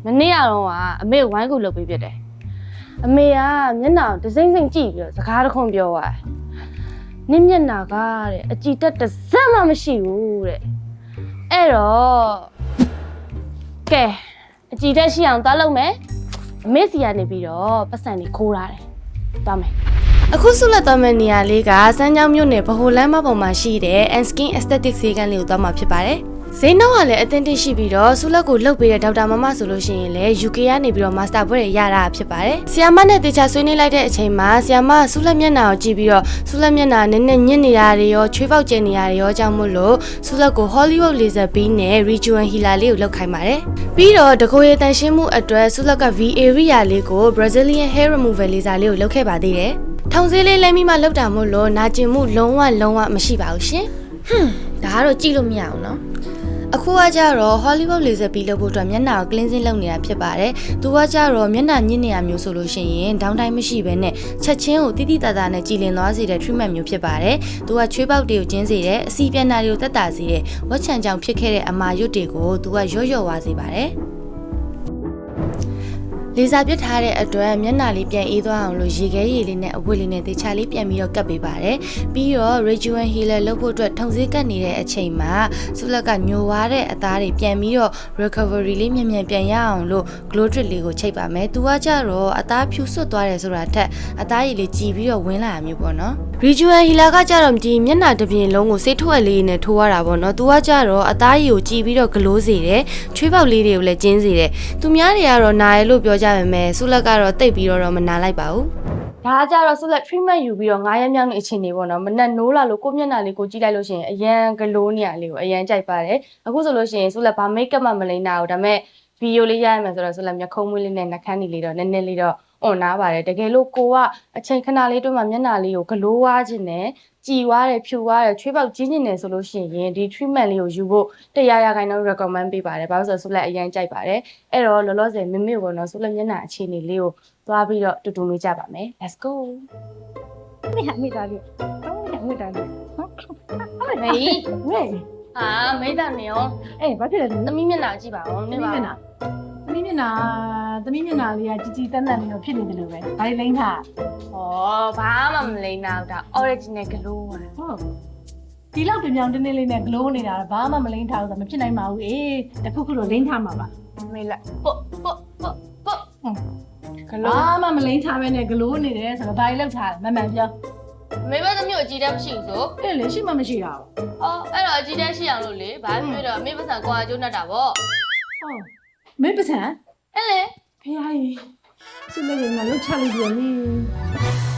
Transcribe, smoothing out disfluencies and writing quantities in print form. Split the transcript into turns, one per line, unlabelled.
မနေ့ကတော့အမေဝိုင်းကူလုပ်ပေးပြတယ်အမေကမျက်နှာကိုတစိမ့်စိမ့်ကြည့်ပြီးတော့စကားတစ်ခွန်းပြောသွားတယ်နင့်မျက်နှာကတဲ့အကြည်တက်တစ်စက်မှမရှိဘူးတဲ့အဲ့တော့ကဲအကြည်တက်ရှိအောင်သွားလုပ်မယ်အမေစီကနေပြီးတော့ပတ်စံလေးခိုးထားတယ်သွားမယ်အခုဆုလက်သွားမယ့်နေရာလေးကစမ်းချောင်းမြို့နယ်ဗဟိုလမ်းမပေါ်မှာရှိတဲ့ And Skin Aesthetic ဆေးခန်းလေးကိုသွားမှာဖြစ်ပါတယ်ဈေးနှုန်းကလည်းအသင့်တရှိပြီးတော့ဆုလက်ကိုလှုပ်ပေးတဲ့ဒေါက်တာမမဆိုလို့ရှိရင်လည်း UK ကနေပြီးတော့ Master ဘွဲ့ရတာဖြစ်ပါတယ်။ဆီယာမနဲ့တေချာဆွေးနွေးလိုက်တဲ့အချိန်မှာဆီယာမဆုလက်မျက်နှာကိုကြည့်ပြီးတော့ဆုလက်မျက်နှာနည်းနည်းညစ်နေတာတွေရောချွေးပေါက်ကျနေနေတာတွေရောကြောင့်မို့လို့ဆုလက်ကို Hollywood Laser Beam နဲ့ Rejuven Healer လေးကိုလုပ်ခိုင်းပါတယ်။ပြီးတော့တကိုယ်ရည်တန်ရှင်းမှုအတွက်ဆုလက်က V area လေးကို Brazilian Hair Removal Laser လေးကိုလုပ်ခဲ့ပါသေးတယ်။ထောင်စည်းလေးလဲမိမှလုပ်တာမို့လို့နာကျင်မှုလုံးဝမရှိပါဘူးရှင်။ဒါကတော့ကြည့်လို့မရအောင်နော်။အခုကကြတော့ Hollywood Laser Beam လုပ်ဖို့အတွက်မျက်နှာကို cleansing လုပ်နေတာဖြစ်ပါတယ်။သူကကြတော့မျက်နှာညစ်နေရမျိုးဆိုလို့ရှိရင် down time မရှိဘဲနဲ့ချက်ချင်းကိုတိတိတသားနဲ့ကြည်လင်သွားစေတဲ့ treatment မျိုးဖြစ်ပါတယ်။သူကချွေးပေါက်တွေကိုကျင်းစေတယ်အစီပြန်နာတွေကိုတက်တာစေတယ်ဝက်ချံကြောင်ဖြစ်ခဲ့တဲ့အမာရွတ်တွေကိုသူကရော့သွားစေပါတယ်။လေစာပြစ်ထားတဲ့အတွက်မျက်နှာလေးပြန်အေးသွားအောင်လို့ရေခဲရည်လေးနဲ့အဝတ်လေးနဲ့တေချာလေးပြန်ပြီးတော့ကပ်ပေးပါတယ်။ပြီးတော့ Rejuven Healer လုပ်ဖို့အတွက်ထုံစည်းကပ်နေတဲ့အချိန်မှာဆုလက်ကညိုသွားတဲ့အသားတွေပြန်ပြီးတော့ recovery လေးမြန်ပြန်ရအောင်လို့ glow trick လေးကိုချိတ်ပါမယ်။သူကကြတော့အသားဖြူဆွတ်သွားတယ်ဆိုတာထက်အသားရည်လေးကြည်ပြီးတော့ဝင်လာတာမျိုးပေါ့နော်။ Rejuven Healer ကကြတော့ဒီမျက်နှာတစ်ပြင်လုံးကိုဆေးထွက်လေးနဲ့ထိုးရတာပေါ့နော်။သူကကြတော့အသားရည်ကိုကြည်ပြီးတော့ glow စေတယ်။ချွေးပေါက်လေးတွေကိုလည်းကျင်းစေတယ်။သူများတွေကတော့နားရဲလို့ပြောကြပါမယ်ဆုလက်ကတော့တိတ်ပြီးတော့မနာလိုက်ပါဘူးဒါကကြတော့ဆုလက် treatment ယူပြီးတော့9ရက်မြောက်နေ့အချိန်နေပေါ့နော်မနက်နိုးလာလို့ကိုမျက်နှာလေးကိုကြည့်လိုက်လို့ရှိရင်အရန်ဂလိုးနေရလေးကိုအရန်ကြိုက်ပါတယ်အခုဆိုလို့ရှိရင်ဆုလက်ဘာ make up မှမလိမ့်တာဘူးဒါပေမဲ့ video လေးရရမယ်ဆိုတော့ဆုလက်မျက်ခုံးမွေးလေးနဲ့နှာခမ်းလေးတော့နည်းနည်းလေးတော့အွန်နာပါတယ်တကယ်လို့ကိုကအချိန်ခဏလေးတွင်းမှာမျက်နှာလေးကိုဂလိုးဝါးခြင်းနဲ့ကြည်ဝါးတယ်ဖြူဝါးတယ်ချွေးပေါက်ကြီးနေတယ်ဆိုလို့ရှိရင်ဒီ treatment လေးကိုယူဖို့100% recommend ပေးပါတယ်ဘာလို့ဆိုတော့ဆုလက်အရန်ကြိုက်ပါတယ်အဲ့တော့လောလောဆယ်မမေပေါ့နော်ဆုလက်မျက်နှာအခြေအနေလေးကိုသွားပြီးတော့တူတူလေးကြပါမယ် let's go
မိသားလေးမိသားလေးဟုတ်
မေး
ဝေး
ဟာမိသားနေရော
ဘာဖြစ်လဲ
သမီးမျက်နှာကြည့်ပါဦးနေပါ
သမီးမျက်နှာလေးကជីတန်းတန်းလေးတော့ဖြစ်နေတယ်လို့ပဲဒါလေးလိမ့်ထား
ဩဘာမှမလိမ့်တော့ဒါ original glow
ဟုတ်ဒီလောက်ပြောင်တင်းတင်းလေးနဲ့ glow နေတာဘာမှမလိမ့်ထားဘူးဆိုမဖြစ်နိုင်ပါဘူးတခုခုတော့လိမ့်ထားမှာပါ
မေးလိုက်ပုတ်
glow ဘာမှမလိမ့်ထားပဲနဲ့ glow နေတယ်ဆိုတော့ဒါလေးလောက်ထားမှန်ပြော
မေဘသမီးကိုအကြည့်တတ်မရှိဘူးဆို
အဲ့လေရှိမှမရှိတာ
ဘူးအဲ့တော့အကြည့်တတ်ရှိအောင်လို့လေဘာဖြစ်တော့မေပစံကွာကျိုးနဲ့တာဗော
ဟုတ်မေပစံ
အဲ့လေ
ဖေးဟိုင်းစစ်လေးကငါလှုပ်ချလိုက်ပြန်လေ